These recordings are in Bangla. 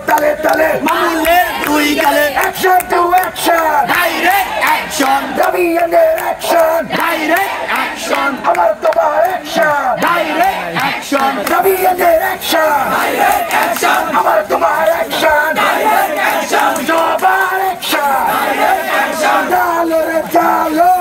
তালে তালে মামুলের দুই গালে action to action direct action দাবিয়ানের অ্যাকশন ডাইরেক্ট অ্যাকশন আমার তোমার অ্যাকশন ডাইরেক্ট অ্যাকশন দাবিয়ানের অ্যাকশন ডাইরেক্ট অ্যাকশন আমার তোমার অ্যাকশন ডাইরেক্ট অ্যাকশন সবার অ্যাকশন ডাইরেক্ট অ্যাকশন ডালের ডালো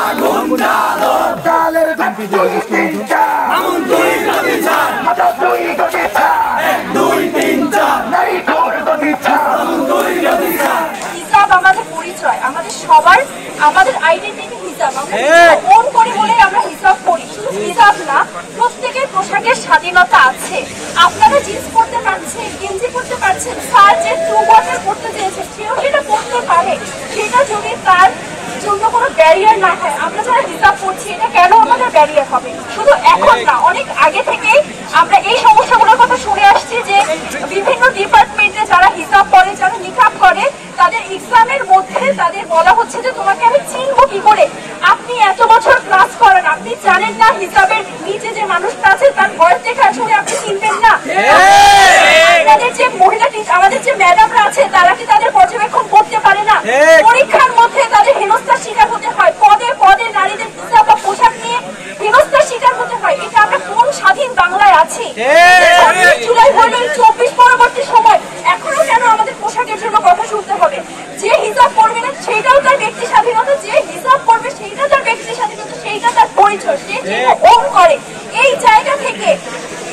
আগুন ডালো ডালের দুই তিনটা আগুন দুই গতি চার মাথা দুই গতি চার এক দুই তিন চার নাই ঘোর গতি চার আগুন দুই গতি চার হিসাব আমাদের পরিচয় আমাদের সবার আমাদের আইডেন্টিটি হিসাব আমরা মন করে বলে আমরা হিসাব করি শুধু হিসাব না প্রত্যেকের পোশাকের স্বাধীনতা আছে আপনারা জিন্স পরতে পারছেন গেঞ্জি পরতে পারছেন স্যার যে টু কোয়ার্টার পরতে চেয়েছে সেও সেটা পরতে পারে সেটা যদি তার জন্য কোনো ব্যারিয়ার না হয় আমরা যারা হিসাব করছি এটা কেন আমাদের ব্যারিয়ার হবে শুধু এখন না অনেক আগে থেকেই আমরা এই সমস্যাগুলোর কথা শুনে আসছি যে বিভিন্ন ডিপার্টমেন্টে যারা হিসাব করে যারা নিকাব করে তাদের এক্সামের মধ্যে তাদের বলা হচ্ছে যে তোমাকে আমি চিনবো কি করে আপনি এত বছর ক্লাস করেন আপনি জানেন না হিসাবের নিচে যে মানুষটা আছে তার বয়স দেখে আসলে আপনি চিনবেন না আমাদের যে মহিলা আমাদের যে ম্যাডামরা আছে তারা কি তাদের পর্যবেক্ষণ করতে পারে না পরীক্ষার মধ্যে তাদের হেনস্থার শিকার হতে হয় পদে পদে নারীদের হিসাব বা পোশাক নিয়ে হেনস্থার শিকার হতে হয় এটা আমরা কোন স্বাধীন বাংলায় আছি জুলাই হলো 24 পরবর্তী সময় এখনো কেন আমাদের পোশাকের জন্য কথা শুনতে হবে যে হিসাব করবে না সেইটাও তার ব্যক্তি স্বাধীনতা যে হিসাব করবে সেইটা তার ব্যক্তি স্বাধীনতা সেইটা তার পরিচয় সে ওন করে এই জায়গা থেকে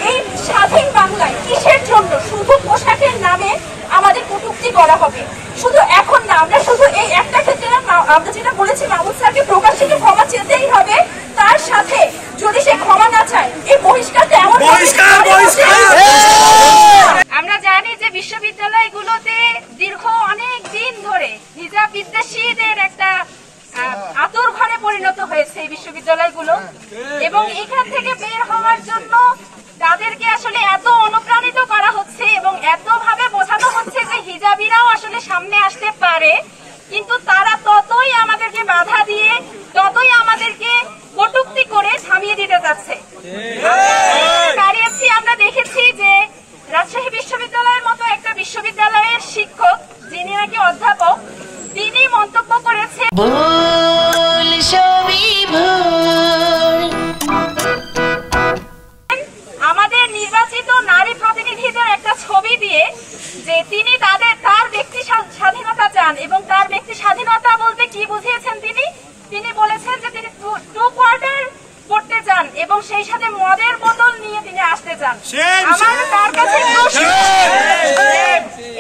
এই স্বাধীন বাংলায় কিসের জন্য শুধু পোশাকের নামে আমাদের কটূক্তি করা হবে শুধু এখন না আমরা শুধু এই একটা ক্ষেত্রে না আমরা যেটা বলেছি মাহমুদ স্যারকে প্রকাশ্যে ক্ষমা চেতেই হবে তার সাথে যদি সে ক্ষমা না চায় এই বহিষ্কারটা এমন আমরা জানি যে বিশ্ববিদ্যালয়গুলোতে দীর্ঘ অনেক দিন ধরে হিজাব বিদ্বেষীদের একটা আতর ঘরে পরিণত হয়েছে এই বিশ্ববিদ্যালয়গুলো এবং এখান থেকে বের হওয়ার জন্য তাদেরকে আসলে এত অনুপ্রাণিত করা হচ্ছে এবং এত ভাবে বোঝানো হচ্ছে যে হিজাবিরাও আসলে সামনে আসতে পারে কিন্তু তারা ততই আমাদেরকে বাধা দিয়ে ততই আমাদেরকে কটূক্তি করে থামিয়ে দিতে যাচ্ছে দাঁড়িয়েছি আমরা দেখেছি যে রাজশাহী বিশ্ববিদ্যালয়ের মতো একটা বিশ্ববিদ্যালয়ের শিক্ষক যিনি নাকি অধ্যাপক তিনি মন্তব্য করেছেন আমাদের নির্বাচিত নারী প্রতিনিধিদের একটা ছবি দিয়ে যে তিনি তার ব্যক্তি স্বাধীনতা চান এবং তার ব্যক্তি স্বাধীনতা বলতে কি বুঝিয়েছেন তিনি বলেছেন যে তিনি টু কোয়ার্টার পড়তে চান এবং সেই সাথে মদের বোতল নিয়ে তিনি আসতে চান আমার তার কাছে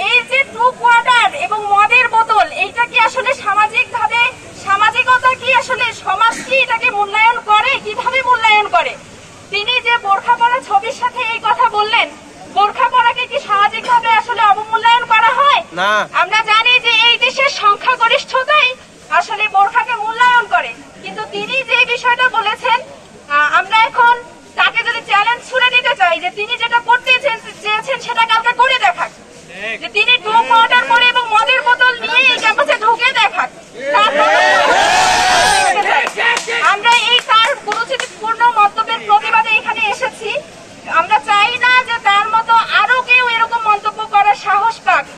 এই যে টু কোয়ার্টার এবং মদের বোতল এইটা কি আসলে সামাজিকভাবে সামাজিকতা কি আসলে সমাজ কি এটাকে মূল্যায়ন করে কিভাবে মূল্যায়ন করে তিনি যে বোরখা পরা ছবির সাথে এই কথা বললেন বোরখা পরাকে কি সামাজিকভাবে আসলে অবমূল্যায়ন করা হয় না আমরা জানি যে এই দেশের সংখ্যাগরিষ্ঠতাই আসলে বোরখাকে মূল্যায়ন করে কিন্তু তিনি যে বিষয়টা বলেছেন